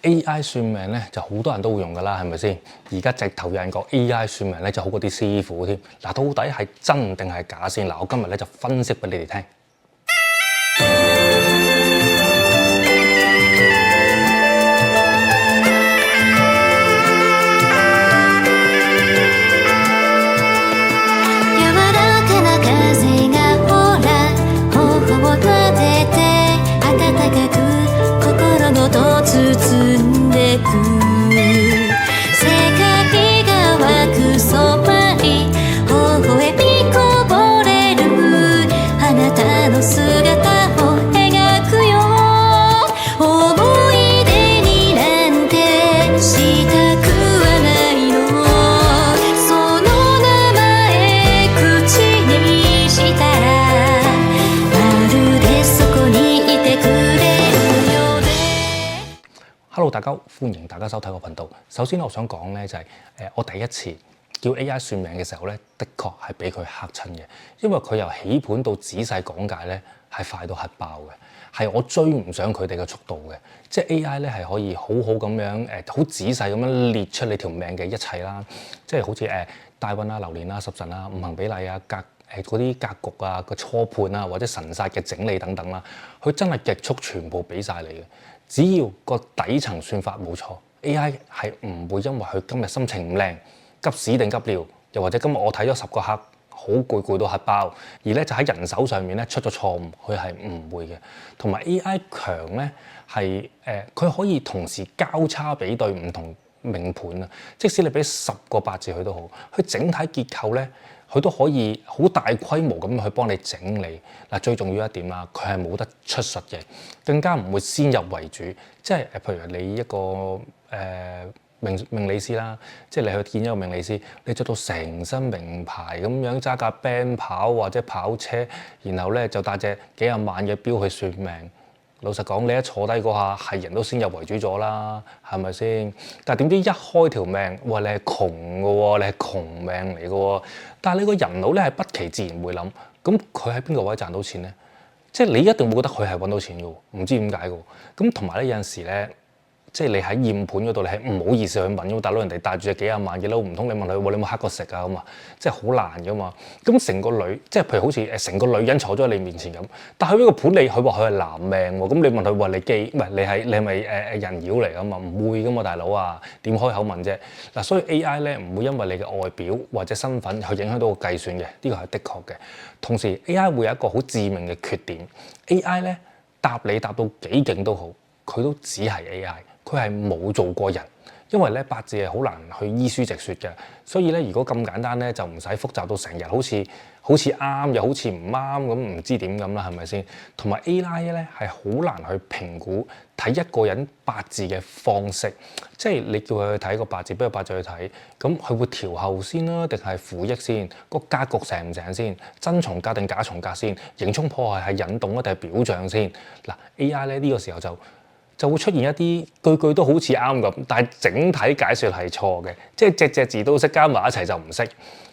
AI 算命咧就好多人都會用㗎啦，係咪先？而家直頭有人講 AI 算命咧就好過啲師傅添。嗱，到底係真定係假先？嗱，我今日咧就分析俾你哋聽。Hello， 大家好，歡迎大家收睇我頻道。首先我想講咧就係我第一次叫 AI 算命嘅時候咧，的確係俾佢嚇親嘅，因為佢由起盤到仔細講解咧係快到核爆嘅，係我追唔上佢哋嘅速度嘅。即係 AI 咧係可以好好咁樣好仔細咁樣列出你條命嘅一切啦，即係好似大運啊、流年啊、十神啊、五行比例啊、嗰啲格局啊、個初判啊或者神煞嘅整理等等啦，佢真係極速全部俾晒你嘅。只要個底層算法冇錯 ，AI 係唔會因為佢今日心情唔靚，急屎定急尿，又或者今日我睇咗10個客，好攰到核爆，而咧就喺人手上面咧出咗錯誤，佢係唔會嘅。同埋 AI 強咧係佢可以同時交叉比對唔同命盤啊，即使你俾10個八字佢都好，佢整體結構咧。佢都可以好大規模咁去幫你整理嗱，最重要一點啦，佢係冇得出術嘅，更加唔會先入為主，即係譬如你一個命理師啦，即係你去見一個命理師，你着到成身名牌咁樣揸架 band 跑或者跑車，然後咧就帶隻幾廿萬嘅錶去算命。老實講，你一坐低嗰下係人都先入為主咗啦，係咪先？但係點知一開條命，哇！你係窮嘅喎，你係窮命嚟嘅喎。但係你個人腦咧係不期自然會諗，咁佢喺邊個位賺到錢咧？即係你一定會覺得佢係揾到錢嘅喎，唔知點解嘅喎。咁同埋咧有陣時咧，即係你喺驗盤嗰度，你係唔好意思去問嘅，大佬人哋帶住隻幾廿萬嘅撈，唔通你問佢，你有冇黑過食啊咁啊？即係好難嘅嘛。咁成個女，即係譬如好似成個女人坐咗喺你面前咁，但係佢呢個盤佢話佢係男命喎，咁你問佢話你基，唔係你係咪人妖嚟㗎嘛？唔會㗎嘛，大佬啊，點開口問啫？嗱，所以 AI 咧唔會因為你嘅外表或者身份去影響到個計算嘅，呢個係的確嘅。同時 AI 會有一個好致命嘅缺點 ，AI 咧答你答到幾勁都好，佢都只係 AI。佢係冇做過人，因為咧八字係好難去依書直說嘅，所以咧如果咁簡單咧就唔使複雜到成日好似啱又好似唔啱咁，唔知點咁啦，係咪先？同埋 AI 咧係好難去評估睇一個人八字嘅方式，即係你叫佢去睇個八字，俾個八字去睇，咁佢會調後先啦，定係負益先？個格局成唔成先？真重格定假重格先？刑沖破害係引動啊定係表象先？嗱 AI 咧呢個時候就會出現一啲句句都好似啱咁，但係整體解説係錯嘅，即係隻字都識加埋一齊就唔識。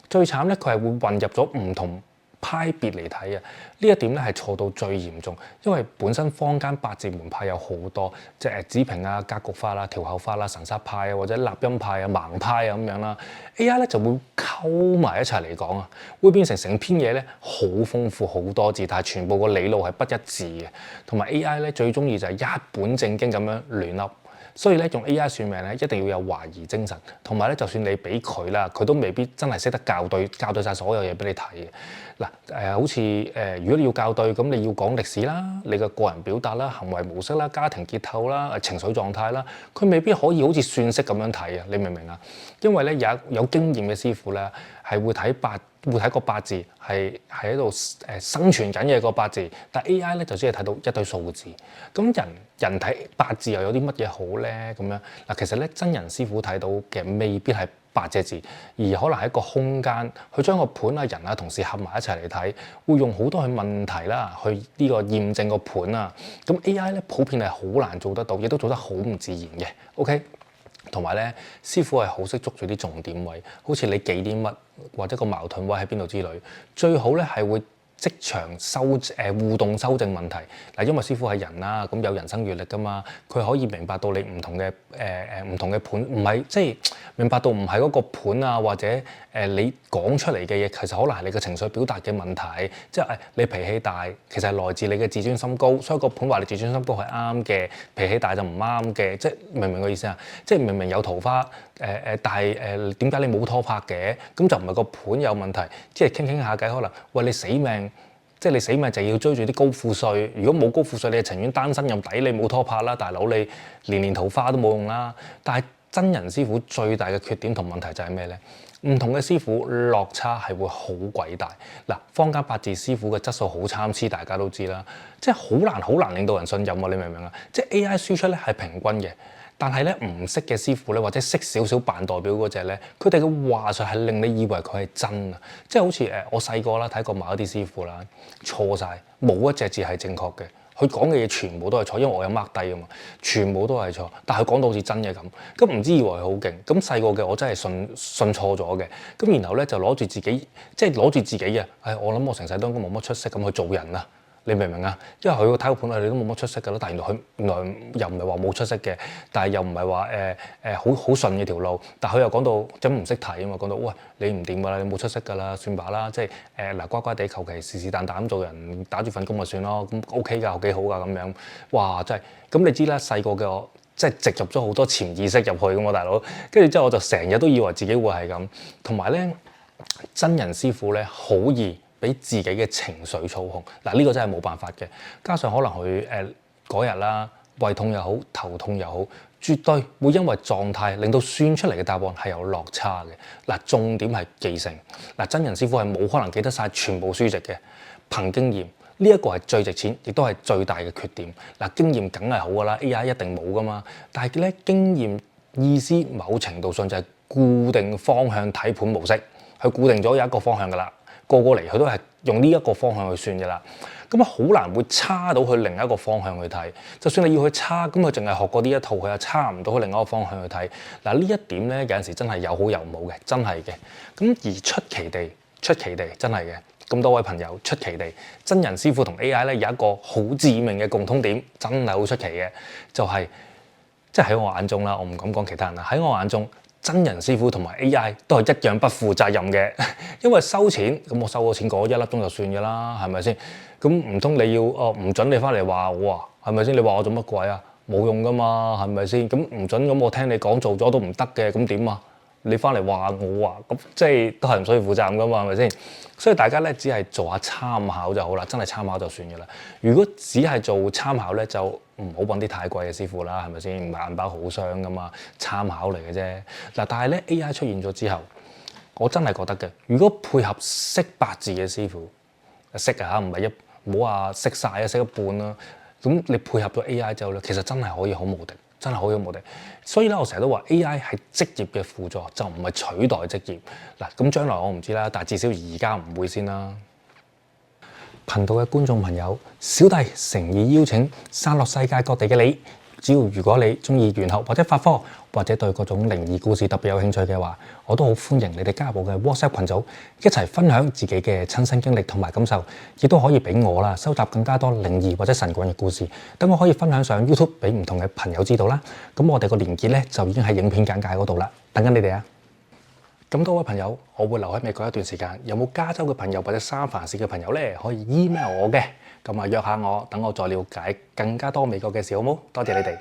最慘咧，佢係會混入咗唔同派別嚟睇啊！呢一點咧係錯到最嚴重，因為本身坊間八字門派有好多，即係子平啊、格局法啦、調後法啦、神煞派啊，或者立音派啊、盲派啊咁樣啦。AI 咧就會溝埋一齊嚟講啊，會變成成篇嘢咧好豐富好多字，但係全部個理路係不一致嘅。同埋 AI 咧最中意就係一本正經咁樣亂噏。所以咧用 AI 算命咧一定要有懷疑精神，同埋咧就算你俾佢啦，佢都未必真係識得校對晒所有嘢俾你睇嘅。嗱好似如果你要校對，咁你要講歷史啦，你嘅個人表達啦、行為模式啦、家庭結構啦、情緒狀態啦，佢未必可以好似算式咁樣睇啊！你明唔明啊？因為咧有經驗嘅師傅咧係會睇個八字係喺度生存緊嘅個八字，但 AI 咧就只係睇到一堆數字。咁人睇八字又有啲乜嘢好咧？咁樣嗱，其實咧真人師傅睇到嘅未必係8隻字，而可能係一個空間，去將個盤啊、人啊、同事合埋一齊嚟睇，會用好多嘅問題啦，去呢個驗證個盤啊。咁 AI 咧普遍係好難做得到，亦都做得好唔自然嘅。OK。同埋咧，師傅係好識捉住啲重點位，好似你記啲乜或者個矛盾位喺邊度之類，最好咧係會職場互動修正問題嗱，因為師傅係人啦，咁有人生閲歷噶嘛，佢可以明白到你唔同嘅盤，唔係即係明白到唔係嗰個盤啊，或者你講出嚟嘅嘢，其實可能係你嘅情緒表達嘅問題，即係你脾氣大，其實係來自你嘅自尊心高，所以個盤話你自尊心高係啱嘅，脾氣大就唔啱嘅，即係明唔明個意思啊？即係明明有桃花但係點解你冇拖拍嘅？咁就唔係個盤有問題，即係傾下偈可能喂你死命。即係你死命就要追住啲高富帥，如果冇高富帥，你係情願單身又抵你冇拖拍啦，大佬你年桃花都冇用啦。但係真人師傅最大嘅缺點同問題就係咩咧？唔同嘅師傅落差係會好鬼大。嗱，坊間八字師傅嘅質素好參差，大家都知啦，即係好難令到人信任啊！你明唔明啊？即係 AI 輸出咧係平均嘅。但係咧唔識嘅師傅咧，或者識少少扮代表嗰隻咧，佢哋嘅話術係令你以為佢係真啊！即係好似我細個啦睇過某一啲師傅啦，錯晒，冇一隻字係正確嘅，佢講嘅嘢全部都係錯，因為我有 mark 低啊嘛，全部都係錯。但係佢講到好似真嘅咁，咁唔知以為佢好勁。咁細個嘅我真係信錯咗嘅。咁然後咧就攞住自己，即係攞住自己嘅，我諗我成世都應該冇乜出息咁去做人啦。你明唔明啊？因為佢個睇個盤佢哋都冇乜出息㗎啦，但係原來又唔係話冇出息嘅，但係又唔係話好順嘅條路，但係佢又講到真唔識睇啊嘛，講到喂你唔掂㗎啦，你冇出息㗎啦，算吧啦，即係嗱乖乖地求其是但咁做人，打住份工咪算咯，咁 OK 㗎，幾好㗎咁樣，哇真係咁你知啦，細個嘅我即係植入咗好多潛意識入去㗎嘛，大佬，跟住之後我就成日都以為自己會係咁，同埋咧真人師傅咧好易俾自己嘅情緒操控，嗱呢個真係冇辦法嘅。加上可能佢嗰日啦，胃痛又好，頭痛又好，絕對會因為狀態令到算出嚟嘅答案係有落差嘅。嗱，重點係記性。嗱，真人師傅係冇可能記得晒全部書籍嘅，憑經驗呢一個係最值錢，亦都係最大嘅缺點。嗱，經驗梗係好㗎啦，AI 一定冇㗎嘛。但係咧經驗意思某程度上就係固定方向睇盤模式，佢固定咗有一個方向㗎啦。個嚟佢都係用呢一個方向去算嘅啦，咁啊好難會差到去另一個方向去睇。就算你要去差，咁佢淨係學過呢一套，佢又差唔到去另一個方向去睇。嗱呢一點咧有陣時真係有好有唔好嘅，真係嘅。咁而出奇地真係嘅，咁多位朋友出奇地，真人師傅同 AI 咧有一個好致命嘅共通點，真係好出奇嘅，就係即係喺我眼中啦，我唔敢講其他人啦，喺我眼中。真人師傅同埋 AI 都係一樣不負責任嘅，因為收錢咁我收咗錢嗰1粒鐘就算嘅啦，係咪先？咁唔通你要唔準你翻嚟話我啊？係咪先？你話我做乜鬼啊？冇用噶嘛，係咪先？咁唔準咁我聽你講做咗都唔得嘅，咁點啊？你翻嚟話我啊？咁即係都係唔需要負責任噶嘛，係咪先？所以大家咧只係做下參考就好啦，真係參考就算嘅啦。如果只係做參考咧，就唔好揾啲太貴嘅師傅啦，係咪先？唔係銀包好傷噶嘛，參考嚟嘅啫。嗱，但係咧 AI 出現咗之後，我真係覺得嘅，如果配合識八字嘅師傅，識啊，唔係唔好話識晒啊，識一半啦。咁你配合咗 AI 之後咧，其實真係可以好無敵。真係好有無敵，所以咧我成日都話 AI 係職業嘅輔助，就唔係取代職業。嗱，咁將來我唔知啦，但係至少而家唔會先啦。頻道嘅觀眾朋友，小弟誠意邀請散落世界各地嘅你，只要如果你中意玄學或者法科，或者對各種靈異故事特別有興趣嘅話，我都好歡迎你哋加入我嘅 WhatsApp 群組，一齊分享自己嘅親身經歷同埋感受，亦都可以俾我啦收集更加多靈異或者神棍嘅故事，等我可以分享上 YouTube 俾唔同嘅朋友知道啦。咁我哋個連結咧就已經喺影片簡介嗰度啦，等緊你哋啊！咁多位朋友，我會留喺美國一段時間，有冇加州嘅朋友或者三藩市嘅朋友咧，可以 email 我嘅，咁啊約下我，等我再了解更加多美國嘅事，好冇？多謝你哋。